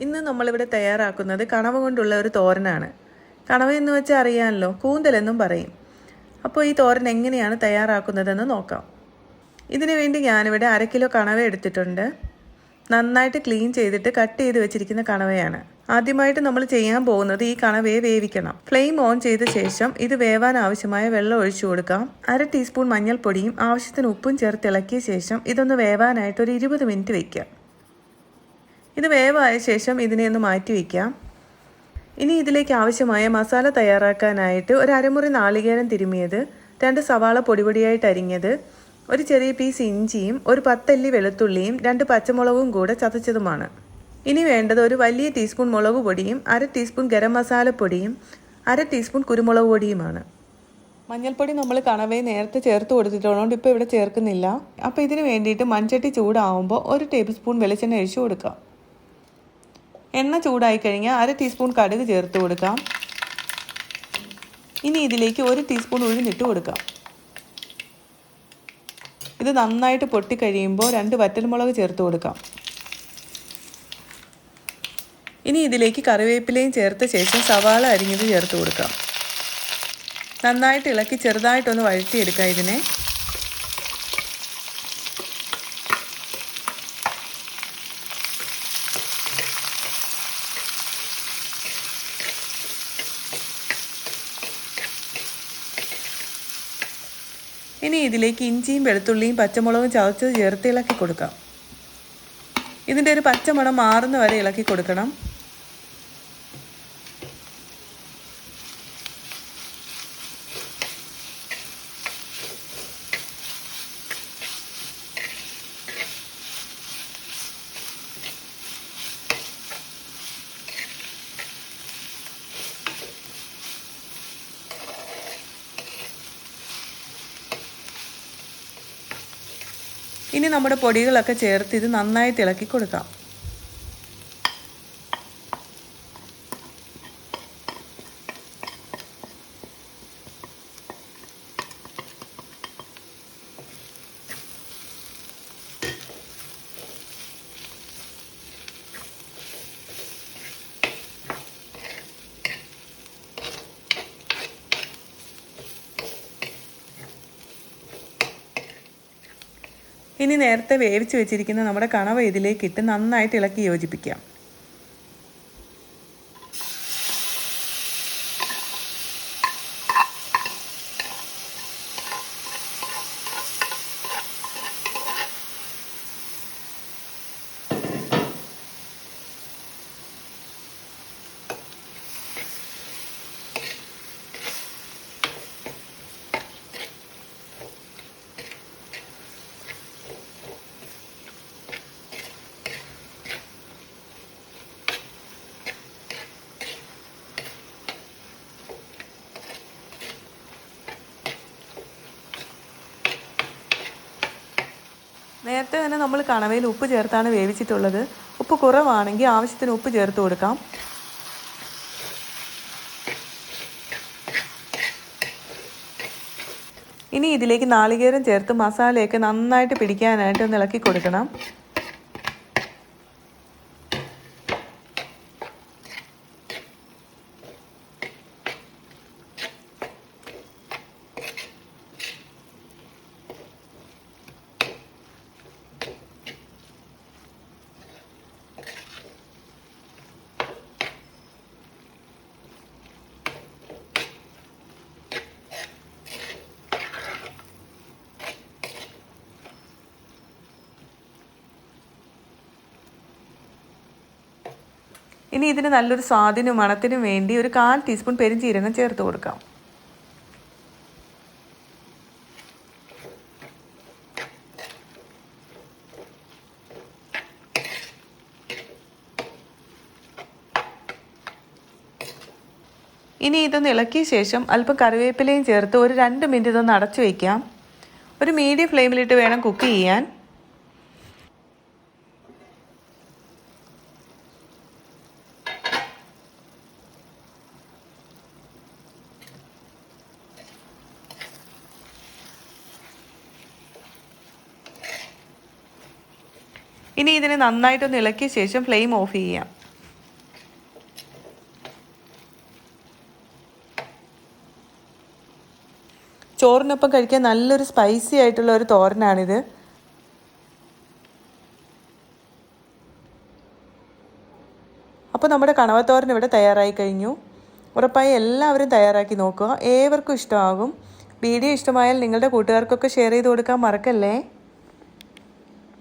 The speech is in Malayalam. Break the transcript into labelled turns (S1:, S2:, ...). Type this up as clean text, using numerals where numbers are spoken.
S1: ഇന്ന് നമ്മളിവിടെ തയ്യാറാക്കുന്നത് കണവ കൊണ്ടുള്ള ഒരു തോരനാണ്. കണവ എന്ന് വെച്ചാൽ അറിയാമല്ലോ, കൂന്തലെന്നും പറയും. അപ്പോൾ ഈ തോരൻ എങ്ങനെയാണ് തയ്യാറാക്കുന്നതെന്ന് നോക്കാം. ഇതിനു വേണ്ടി ഞാനിവിടെ 1/2 കിലോ കണവ എടുത്തിട്ടുണ്ട്. നന്നായിട്ട് ക്ലീൻ ചെയ്തിട്ട് കട്ട് ചെയ്ത് വെച്ചിരിക്കുന്ന കണവയാണ്. ആദ്യമായിട്ട് നമ്മൾ ചെയ്യാൻ പോകുന്നത് ഈ കണവയെ വേവിക്കണം. ഫ്ലെയിം ഓൺ ചെയ്ത ശേഷം ഇത് വേവാൻ ആവശ്യമായ വെള്ളം ഒഴിച്ചു കൊടുക്കാം. 1/2 ടീസ്പൂൺ മഞ്ഞൾപ്പൊടിയും ആവശ്യത്തിന് ഉപ്പും ചേർത്ത് ഇളക്കിയ ശേഷം ഇതൊന്ന് വേവാനായിട്ട് ഒരു 20 മിനിറ്റ് വയ്ക്കാം. ഇത് വേവായ ശേഷം ഇതിനെ ഒന്ന് മാറ്റി വയ്ക്കാം. ഇനി ഇതിലേക്ക് ആവശ്യമായ മസാല തയ്യാറാക്കാനായിട്ട് ഒരു അരമുറി നാളികേരം തിരുമിയത്, 2 സവാള പൊടിപൊടിയായിട്ട് അരിഞ്ഞത്, ഒരു ചെറിയ പീസ് ഇഞ്ചിയും ഒരു 10 അല്ലി വെളുത്തുള്ളിയും 2 പച്ചമുളകും കൂടെ ചതച്ചതുമാണ്. ഇനി വേണ്ടത് ഒരു വലിയ ടീസ്പൂൺ മുളക് പൊടിയും 1/2 ടീസ്പൂൺ ഗരം മസാലപ്പൊടിയും 1/2 ടീസ്പൂൺ കുരുമുളക് പൊടിയുമാണ്. മഞ്ഞൾപ്പൊടി നമ്മൾ കണവയെ നേരത്തെ ചേർത്ത് കൊടുത്തിട്ടുള്ളതുകൊണ്ട് ഇപ്പോൾ ഇവിടെ ചേർക്കുന്നില്ല. അപ്പോൾ ഇതിന് വേണ്ടിയിട്ട് മൺചട്ടി ചൂടാവുമ്പോൾ 1 ടേബിൾ സ്പൂൺ വെളിച്ചെണ്ണ ഒഴിച്ചു കൊടുക്കാം. എണ്ണ ചൂടായി കഴിഞ്ഞാൽ 1/2 ടീസ്പൂൺ കടുക് ചേർത്ത് കൊടുക്കാം. ഇനി ഇതിലേക്ക് 1 ടീസ്പൂൺ ഉഴുന്നിട്ട് കൊടുക്കാം. ഇത് നന്നായിട്ട് പൊട്ടിക്കഴിയുമ്പോൾ 2 വറ്റൽമുളക് ചേർത്ത് കൊടുക്കാം. ഇനി ഇതിലേക്ക് കറിവേപ്പിലയും ചേർത്ത ശേഷം സവാള അരിഞ്ഞത് ചേർത്ത് കൊടുക്കാം. നന്നായിട്ട് ഇളക്കി ചെറുതായിട്ടൊന്ന് വഴറ്റിയെടുക്കാം ഇതിനെ. ഇനി ഇതിലേക്ക് ഇഞ്ചിയും വെളുത്തുള്ളിയും പച്ചമുളകും ചതച്ചത് ചേർത്ത് ഇളക്കി കൊടുക്കാം. ഇതിൻ്റെ ഒരു പച്ചമണം മാറുന്ന വരെ ഇളക്കി കൊടുക്കണം. ഇനി നമ്മുടെ പൊടികളൊക്കെ ചേർത്ത് ഇത് നന്നായിട്ട് ഇളക്കി കൊടുക്കാം. ഇനി നേരത്തെ വേവിച്ച് വെച്ചിരിക്കുന്ന നമ്മുടെ കണവ ഇതിലേക്ക് ഇട്ട് നന്നായിട്ട് ഇളക്കി യോജിപ്പിക്കാം. നേരത്തെ തന്നെ നമ്മൾ കണവയിൽ ഉപ്പ് ചേർത്താണ് വേവിച്ചിട്ടുള്ളത്. ഉപ്പ് കുറവാണെങ്കിൽ ആവശ്യത്തിന് ഉപ്പ് ചേർത്ത് കൊടുക്കാം. ഇനി ഇതിലേക്ക് നാളികേരം ചേർത്ത് മസാലയൊക്കെ നന്നായിട്ട് പിടിക്കാനായിട്ട് ഒന്ന് ഇളക്കി കൊടുക്കണം. ഇനി ഇതിന് നല്ലൊരു സ്വാദിനും മണത്തിനും വേണ്ടി ഒരു 1/4 ടീസ്പൂൺ പെരുംജീരകം ചേർത്ത് കൊടുക്കാം. ഇനി ഇതൊന്ന് ഇളക്കിയ ശേഷം അല്പം കറിവേപ്പിലയും ചേർത്ത് ഒരു 2 മിനിറ്റ് ഇതൊന്ന് അടച്ചു വയ്ക്കാം. ഒരു മീഡിയം ഫ്ലെയിമിലിട്ട് വേണം കുക്ക് ചെയ്യാൻ. ഇനി ഇതിനെ നന്നായിട്ടൊന്ന് ഇളക്കിയ ശേഷം ഫ്ലെയിം ഓഫ് ചെയ്യാം. ചോറിനൊപ്പം കഴിക്കാൻ നല്ലൊരു സ്പൈസി ആയിട്ടുള്ള ഒരു തോരനാണിത്. അപ്പോൾ നമ്മുടെ കണവത്തോരൻ ഇവിടെ തയ്യാറായി കഴിഞ്ഞു. ഉറപ്പായി എല്ലാവരും തയ്യാറാക്കി നോക്കുക. ഏവർക്കും ഇഷ്ടമാകും. വീഡിയോ ഇഷ്ടമായാൽ നിങ്ങളുടെ കൂട്ടുകാർക്കൊക്കെ ഷെയർ ചെയ്ത് കൊടുക്കാൻ മറക്കല്ലേ.